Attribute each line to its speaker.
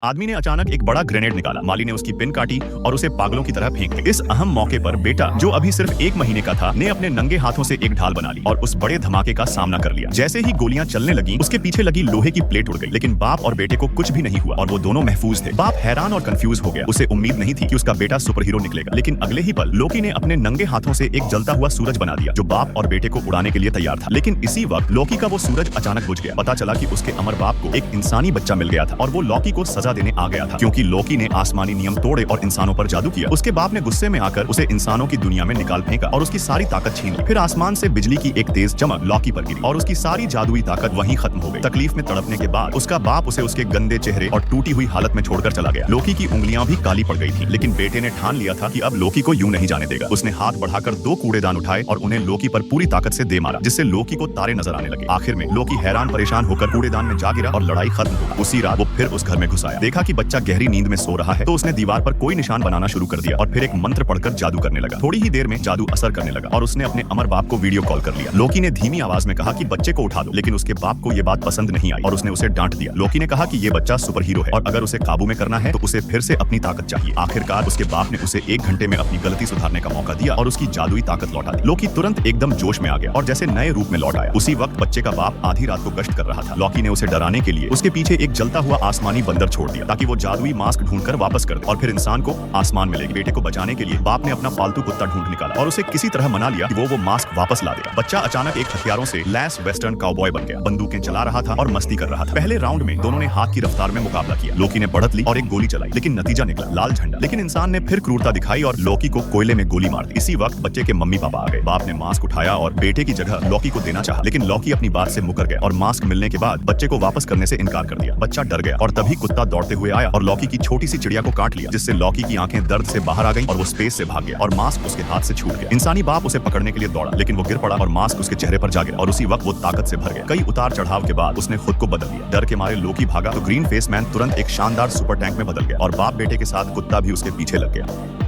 Speaker 1: आदमी ने अचानक एक बड़ा ग्रेनेड निकाला। माली ने उसकी पिन काटी और उसे पागलों की तरह फेंक दिया। इस अहम मौके पर बेटा, जो अभी सिर्फ 1 महीने का था, ने अपने नंगे हाथों से एक ढाल बना ली और उस बड़े धमाके का सामना कर लिया। जैसे ही गोलियां चलने लगी, उसके पीछे लगी लोहे की प्लेट उड़ गई, लेकिन बाप और बेटे को कुछ भी नहीं हुआ और वो दोनों महफूज थे। बाप हैरान और कंफ्यूज हो गया। उसे उम्मीद नहीं थी कि उसका बेटा सुपर हीरो निकलेगा, लेकिन अगले ही पल लोकी ने अपने नंगे हाथों से एक जलता हुआ सूरज बना दिया, जो बाप और बेटे को उड़ाने के लिए तैयार था। लेकिन इसी वक्त लोकी का वो सूरज अचानक बुझ गया। पता चला कि उसके अमर बाप को एक इंसानी बच्चा मिल गया था और वो लोकी को सजा देने आ गया था, क्योंकि लोकी ने आसमानी नियम तोड़े और इंसानों पर जादू किया। उसके बाप ने गुस्से में आकर उसे इंसानों की दुनिया में निकाल फेंका और उसकी सारी ताकत छीन ली। फिर आसमान से बिजली की एक तेज चमक लोकी पर गिरी और उसकी सारी जादुई ताकत वहीं खत्म हो गई। तकलीफ में तड़पने के बाद उसका बाप उसे उसके गंदे चेहरे और टूटी हुई हालत में छोड़कर चला गया। लोकी की उंगलियां भी काली पड़ गई थी, लेकिन बेटे ने ठान लिया था कि अब लोकी को यूं नहीं जाने देगा। उसने हाथ बढ़ाकर 2 कूड़ेदान उठाए और उन्हें लोकी पर पूरी ताकत से दे मारा, जिससे लोकी को तारे नजर आने लगे। आखिर में लोकी हैरान परेशान होकर कूड़ेदान में जा गिरा और लड़ाई खत्म हो गई। उसी रात वो फिर उस घर में घुस आया। देखा कि बच्चा गहरी नींद में सो रहा है, तो उसने दीवार पर कोई निशान बनाना शुरू कर दिया और फिर एक मंत्र पढ़कर जादू करने लगा। थोड़ी ही देर में जादू असर करने लगा और उसने अपने अमर बाप को वीडियो कॉल कर लिया। लोकी ने धीमी आवाज में कहा कि बच्चे को उठा दो, लेकिन उसके बाप को ये बात पसंद नहीं आई और उसने उसे डांट दिया। लोकी ने कहा कि ये बच्चा सुपर हीरो है और अगर उसे काबू में करना है तो उसे फिर से अपनी ताकत चाहिए। आखिरकार उसके बाप ने उसे 1 घंटे में अपनी गलती सुधारने का मौका दिया और उसकी जादुई ताकत लौटा दी। लोकी तुरंत एकदम जोश में आ गया और जैसे नए रूप में लौट आया। उसी वक्त बच्चे का बाप आधी रात को गश्त कर रहा था। लोकी ने उसे डराने के लिए उसके पीछे एक जलता हुआ आसमानी बंदर छोड़ दिया, ताकि वो जादुई मास्क ढूंढकर वापस कर दे और फिर इंसान को आसमान में ले गए। बेटे को बचाने के लिए बाप ने अपना पालतू कुत्ता ढूंढ निकाला और उसे किसी तरह मना लिया कि वो मास्क वापस ला देगा। बच्चा अचानक एक हथियारों से लैस वेस्टर्न काउबॉय बन गया, बंदूकें चला रहा था और मस्ती कर रहा था। पहले राउंड में दोनों ने हाथ की रफ्तार में मुकाबला किया। लोकी ने बढ़त ली और एक गोली चलाई, लेकिन नतीजा निकला लाल झंडा। लेकिन इंसान ने फिर क्रूरता दिखाई और लोकी को कोयले में गोली मार दी। इसी वक्त बच्चे के मम्मी पापा आ गए। बाप ने मास्क उठाया और बेटे की जगह लोकी को देना चाहा, लेकिन लोकी अपनी बात से मुकर गया और मास्क मिलने के बाद बच्चे को वापस करने से इनकार कर दिया। बच्चा डर गया और तभी कुत्ता दौड़ते हुए आया और लोकी की छोटी सी चिड़िया को काट लिया, जिससे लोकी की आंखें दर्द से बाहर आ गईं और वो स्पेस से भाग गया और मास्क उसके हाथ से छूट गया। इंसानी बाप उसे पकड़ने के लिए दौड़ा, लेकिन वो गिर पड़ा और मास्क उसके चेहरे पर जा गिरा और उसी वक्त वो ताकत से भर गया। कई उतार चढ़ाव के बाद उसने खुद को बदल लिया। डर के मारे लोकी भागा तो ग्रीन फेस मैन तुरंत एक शानदार सुपर टैंक में बदल गया और बाप बेटे के साथ कुत्ता भी उसके पीछे लग गया।